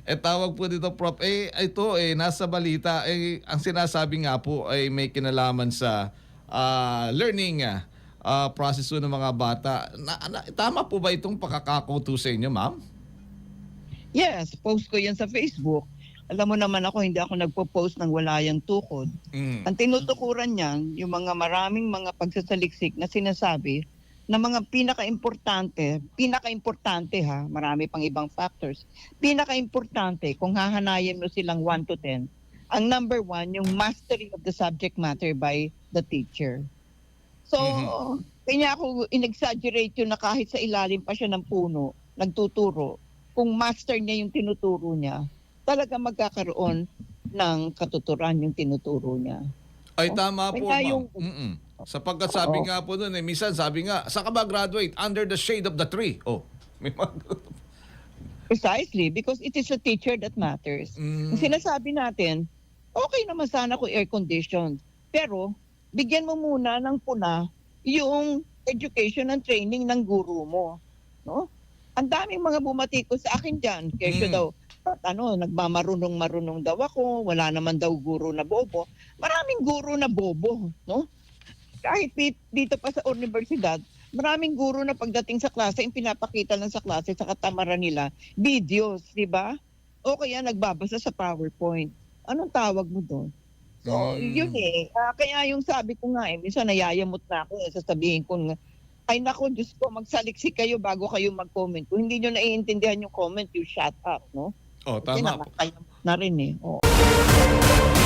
Tawag po dito, Prof. Ito, nasa balita, ang sinasabi nga po ay may kinalaman sa learning process po ng mga bata. Tama po ba itong pakakakuto sa inyo, ma'am? Yes, post ko yan sa Facebook. Alam mo naman ako, hindi ako nagpo-post ng wala yang tukod. Mm. Ang tinutukuran niyan, yung mga maraming mga pagsasaliksik na sinasabi na mga pinaka-importante ha, marami pang ibang factors. Pinaka-importante, kung hahanayin mo silang 1 to 10, ang number 1, yung mastery of the subject matter by the teacher. So, Mhm. kanya ako in-exaggerate yun na kahit sa ilalim pa siya ng puno, nagtuturo, kung master niya yung tinuturo niya, talaga magkakaroon ng katuturan yung tinuturo niya. Ay, Oh, tama po, kaya ma'am. yung Sapagkat sabi oo, nga po doon, minsan sabi nga, saan ka ba graduate? Under the shade of the tree. Oh, may mga... precisely because it is the teacher that matters. Ang Mm. sinasabi natin, okay naman sana kung air conditioned, pero bigyan mo muna ng puna yung education and training ng guru mo, no? Ang daming mga bumatiko sa akin diyan, kesyo Mm. daw nagmamarunong-marunong daw ako, wala naman daw guro na bobo. Maraming guro na bobo, no? Kahit dito pa sa universidad, maraming guro na pagdating sa klase, yung pinapakita lang sa klase sa katamaran nila, videos, di ba? O kaya nagbabasa sa PowerPoint. Anong tawag mo doon? So, yun Mm. eh. Kaya yung sabi ko nga minsan nayayamot na ako, sasabihin ko nga, ay nako, Diyos ko, magsaliksik kayo bago kayo mag-comment. Kung hindi nyo naiintindihan yung comment, you shut up, no? Oh, Kasi tama po. nakakayamot na rin eh. Oo.